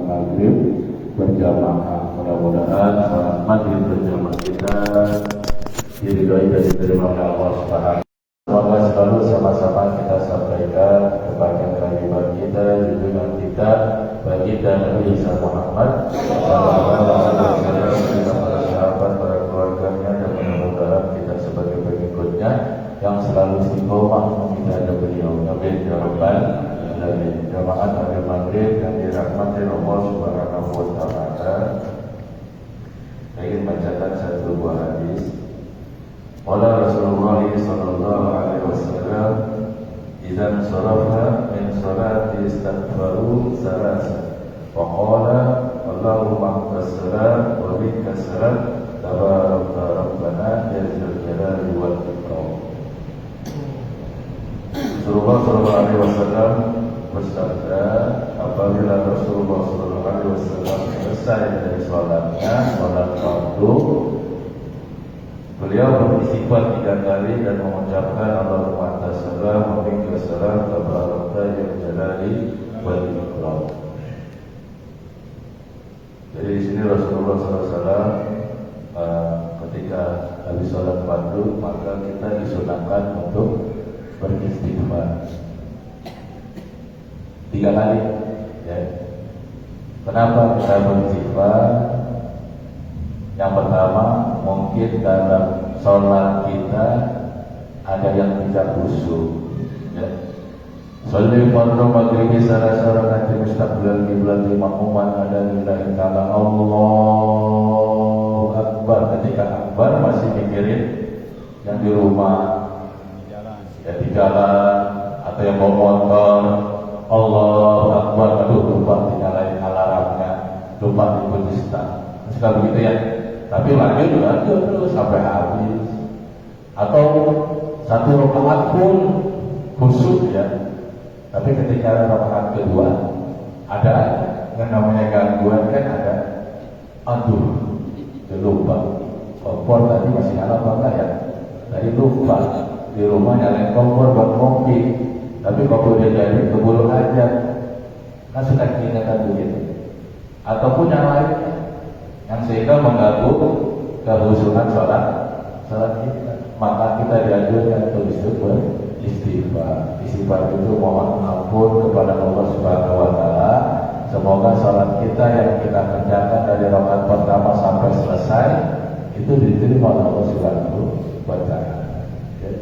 maghrib berjamaah. Mudah-mudahan salat maghrib berjamaah kita diridhoi dan diterima oleh Allah Subhanahu. Semoga selalu sama-sama kita sampaikan kepada kerabat kita, junjungan kita, baginda Nabi Muhammad sallallahu alaihi wasallam, para sahabat, para keluarganya, dan mudah-mudahan kita sebagai pengikutnya yang selalu istiqomah mengikuti beliau. Amin ya rabbal alamin. Jamaah pada maghrib yang dirahmati Allah Subhanahu wa taala. Saya ingin bacakan satu buah hadis. Qala Rasulullah sallallahu alaihi wasallam, "Idzan sarafa min salati istaghfaru salasa. Wa qala Allahumma antas-salam wa minkas-salam, tabarakta rabbana ya dzal jalali wal ikram." Rasulullah sallallahu alaihi wasallam bersabda, apabila Rasulullah sallallahu alaihi wasallam selesai dari salatnya, salat fardu, beliau beristighfar 3 kali dan mengucapkan Allahumma antas salam wa minkas salam, tabarakta ya dzal jalali wal ikram. Jadi di sini Rasulullah SAW ketika habis sholat fardu maka kita disunahkan untuk beristighfar 3 kali. Ya. Kenapa kita beristighfar? Yang pertama, mungkin dalam sholat kita ada yang tidak khusyuk. Ya. Sholli fardu maghribi salasa raka'atin mustaqbilal qiblat makmuman ada lillahi ta'ala. Allahu akbar. Ketika akbar masih mikirin yang di rumah, ya di jalan atau yang bawa motor. Allahu akbar, aduh lupa dinyalain alarmnya, lupa dikunci start. Suka begitu ya. Tapi lanjut terus sampai habis. Atau satu rakaat pun khusyuk ya. Tapi ketika rakaat kedua ada yang namanya gangguan kan ada. Aduh, lupa kompor tadi masih nyala apa enggak ya? Tadi lupa di rumah nyalain kompor buat kopi. Tapi kalau dia jadi keburu aja. Kan suka diingatkan begitu. Ataupun yang lainnya yang sehingga mengganggu kehusuan sholat kita. Maka kita dianjurkan untuk beristighfar. Istighfar itu mohon ampun kepada Allah Subhanahu wa taala. Semoga sholat kita yang kita kerjakan dari rakaat pertama sampai selesai itu diterima oleh Allah Subhanahu wa taala.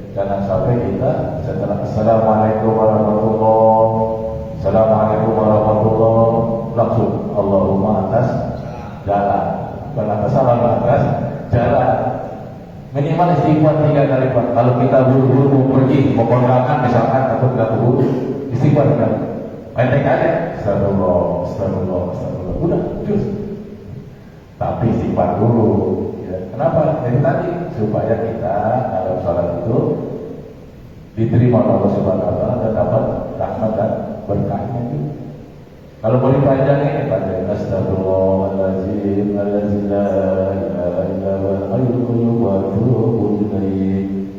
Jangan sampai kita setelah Assalamualaikum warahmatullahi Assalamualaikum warahmatullahi langsung Allahumma atas jalan. Karena kesalahan atas jalan. Minimal istighfar 3 kali Pak. Kalau kita buru-buru mau pergi, mau kontrakan misalkan atau tidak buru, istighfar kan. Pendek aja. Astagfirullah. Udah, terus. Tapi istighfar dulu. Ya. Kenapa? Dari tadi supaya kita dalam salat itu diterima oleh Allah Subhanahu wa taala dan dapat rahmat dan berkahnya juga. Kalau mau dipanjangin, Astagfirullahaladzim, allazi la ilaha illa huwal hayyul qayyum wa atubu ilaih.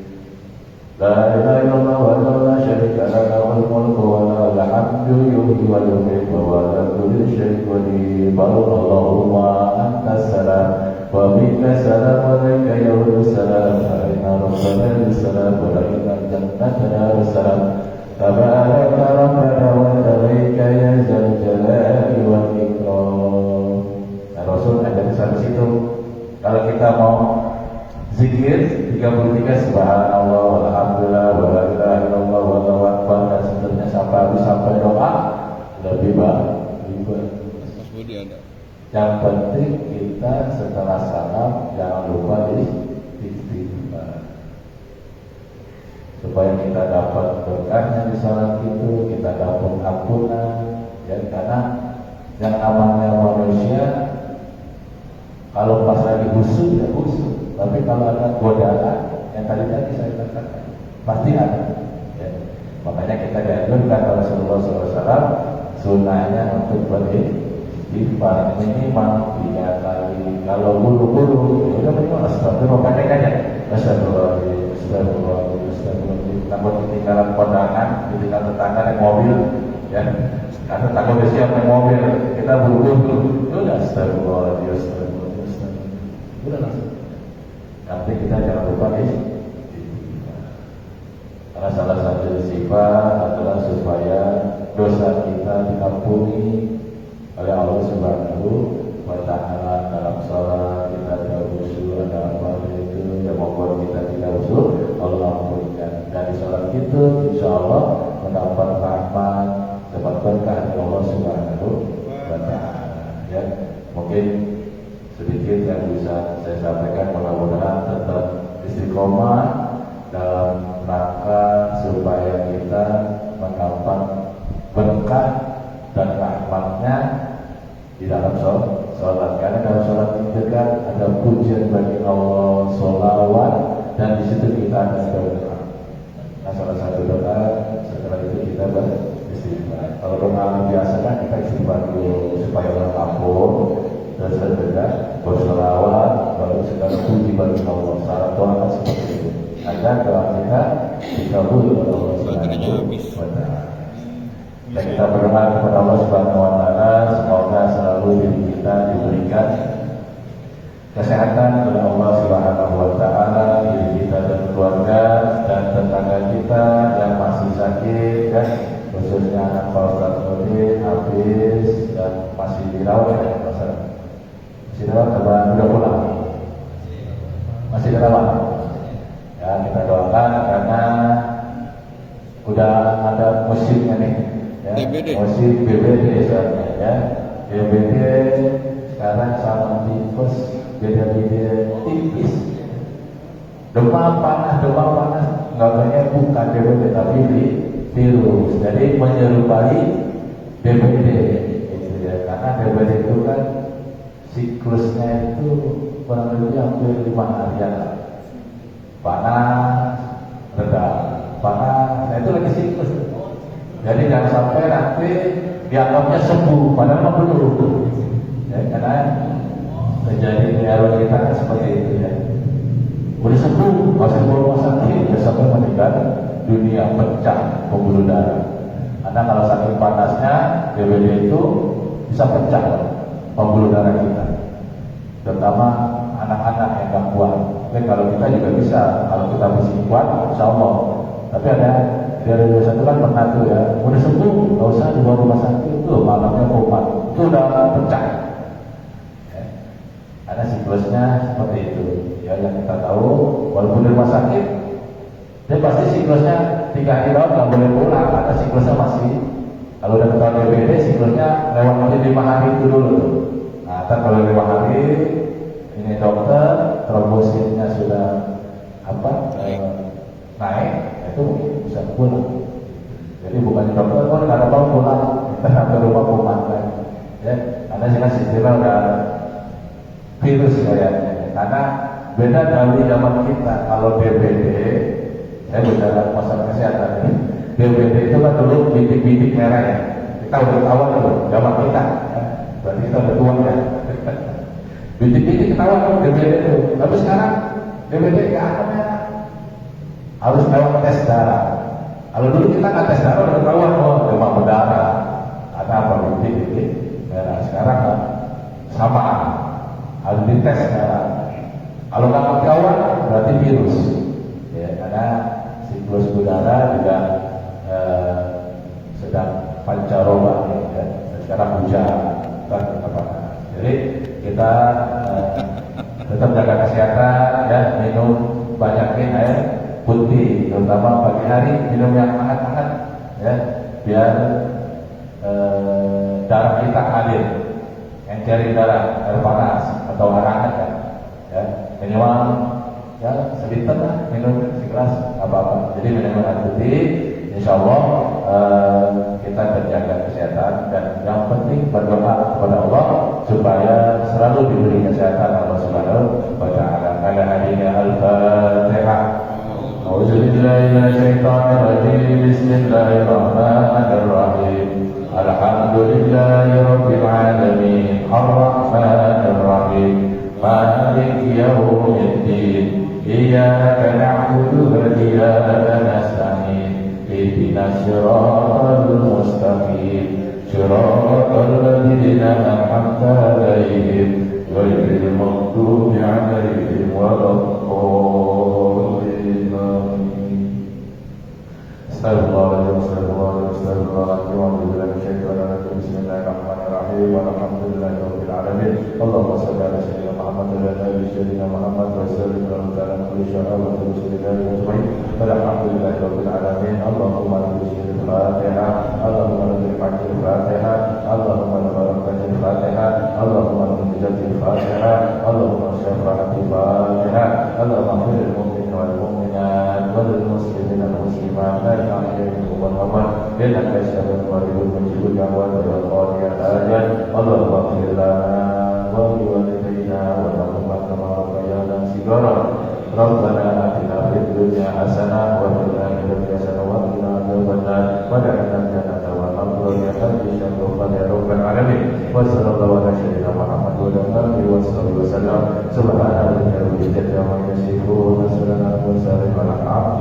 La ilaha illallah wa la syarika lahu, lahul mulku wa lahul hamdu, yuhyi wa yumiitu wa ala kulli syai'in qadir. Allahumma antas salam wa minkas salam wa alaika yaumus salam. Inna rabbana salam wa inna jannatana salam. Tabaraka rabbana wa ta'ala ya dzal jalali wal ikram. Nah, Rasul ada di sana situ. Kalau kita mau zikir 33 subhanallah walhamdulillah wa la ilaha illallah wallahu akbar dan seterusnya sampai doa lebih baik. Yang penting kita setelah salam jangan lupa istighfar. Supaya kita dapat berkahnya di salat itu, kita dapat ampunan. Ya, karena yang namanya manusia kalau pas lagi khusyuk ya khusyuk, tapi kalau ada godaan yang tadi saya katakan pasti ada. Ya. Makanya kita dianjurkan oleh Rasulullah SAW sunnahnya untuk beristighfar minimal 3 kali. Kalau buru-buru, ya udah minimal astagfirullah, pendek aja. Astagfirullah. Takut ketinggalan kondangan, ketinggalan tetangga naik mobil, ya. Karena takut siap naik mobil, kita kita buru-buru, udah astagfirullah, udah langsung. Tapi kita jangan lupa karena salah satu sifat adalah supaya dosa kita diampuni oleh Allah Subhanahu wa Ta'ala. Dalam sholat kita tidak khusyuk, ada apa itu yang membuat kita tidak khusyuk, Allah ampunikan. Dari sholat itu insya Allah mendapat rahmat, dapat berkah dari Allah Subhanahu wa Ta'ala. Ya, mungkin sedikit yang bisa saya sampaikan, mudah-mudahan tetap istiqomah dalam rangka supaya kita mendapat berkah dan rahmatnya di dalam sholat. Karena dalam sholat itu kan ada pujian bagi Allah, sholawat, dan di situ kita ada doa. Nah, salah satu doa setelah itu kita beristighfar. Kalau doa biasa kan kita istighfar dulu supaya Allah ampun, dan setelah bersolawat baru segala puji bagi Allah. Syarat doa kan seperti itu agar doa kita dikabul oleh Allah Subhanahu wa Ta'ala. Dan kita berdoa kepada Allah Subhanahu wa Ta'ala semoga selalu diri kita diberikan kesehatan oleh Allah Subhanahu wa Ta'ala, diri kita dan keluarga dan tetangga kita yang masih sakit, dan khususnya anak Pak Ustaz Nurdin, Hafiz, dan masih dirawat ya Pak Ustaz. Masih dirawat atau sudah pulang? Masih dirawat. Ya, kita doakan karena udah ada musimnya nih. Ya, musim BBD soalnya ya. BBD sekarang sama tifus beda-beda tipis. Demam panas nggak banyak bukan DBD tapi virus. Jadi menyerupai DBD gitu ya. Karena DBD itu kan siklusnya itu kurang lebih hampir 5 harian. Panas, reda, panas. Nah itu lagi siklus. Jadi jangan sampai nanti dianggapnya sembuh, padahal belum. Ya, karena terjadi di RW kita kan seperti itu ya. Udah sembuh, masih bawa rumah sakit, udah sampai meninggal dunia, pecah pembuluh darah. Karena kalau saking panasnya DBD itu bisa pecah pembuluh darah kita, terutama anak-anak yang gak kuat. Tapi kalau kita juga bisa, kalau kita masih kuat, insya Allah. Tapi ada dari 21 kan pernah tuh ya, udah sembuh, gak usah dibawa rumah sakit, tuh malamnya koma, itu udah pecah. Ya. Karena siklusnya seperti itu. Ya, yang kita tahu, walaupun di rumah sakit, dia pasti siklusnya 3 hari rawat nggak boleh pulang, karena siklusnya masih. Kalau udah ketahuan DBD, siklusnya lewat aja 5 hari itu dulu. Nah, kalau 5 hari ini dokter trombositnya sudah naik, itu bisa pulang. Jadi bukan dokter pun nggak ada mau pulang, kita ke rumah kuman kan, ya. Karena jelas istilah udah virus kayaknya. Karena beda dari zaman kita. Kalau DBD, saya bicara masalah kesehatan ini. DBD itu kan dulu bintik-bintik merah ya. Kita udah tahu dulu zaman kita. Ya. Berarti kita udah tua ya. Bintik-bintik ketahuan tuh DBD itu. Tapi sekarang DBD nggak ada merah. Harus lewat tes darah. Kalau dulu kita nggak tes darah udah ketahuan, oh demam berdarah, ada apa bintik-bintik merah. Sekarang sama, harus dites darah. Kalau nggak ketahuan berarti virus. Ya, karena siklus udara juga sedang pancaroba ya. Sekarang hujan kan apa. Jadi kita tetap jaga kesehatan ya, minum banyakin air putih, terutama pagi hari minum yang hangat-hangat ya, biar darah kita alir. Yang cari darah air panas atau air hangat ya, minimal ya seliter lah minum segelas apa-apa. Jadi minum air putih, insya Allah kita terjaga kesehatan, dan yang penting berdoa kepada Allah supaya selalu diberi kesehatan Allah Subhanahu wa Ta'ala. Ala hadinya al-Fatihah. A'udzubillahi minasyaitonirrajim. Bismillahirrahmanirrahim. Alhamdulillahi rabbil alamin. Ar-Rahmanir Rahim. Maliki yaumiddin. Iyyaka na'budu wa iyyaka nasta'in. Ihdinas siratal mustaqim. صراط الذين أنعمت عليهم غير المغضوب عليهم ولا الضالين. Bismillahirrahmanirrahim. Alhamdulillahirabbil alamin. Allahumma shalli ala sayyidina Muhammad wa ala ali sayyidina Muhammad wa sallim ala kulli syai'in wa rasulillahi ajmain. Alhamdulillahirabbil alamin. Allahumma bil Fatihah. Allahumma bil Fatihah. Allahumma barakatuh Fatihah. Allahumma bil Fatihah. Allahumma syafa'atul Fatihah. Allahumma lil mu'minin wal mu'minat wal muslimin wal muslimat al-ahya'i wal amwat innaka sami'un qaribun mujibud da'wat wal qadiyat ajal. Allahumma ighfir lana wa li walidayna wa lahum kama rabbayana shighara. Rabbana atina fid dunya hasanah wa fil akhirati hasanah wa qina adzabannar. Wa lana jannata wa naqul ya rabbi syukur ya rabbal alamin. Wa sallallahu ala sayyidina Muhammad wa ala alihi wa sahbihi wa sallam. Subhana rabbika rabbil izzati amma yasifun wa salamun ala al mursalin walhamdulillah.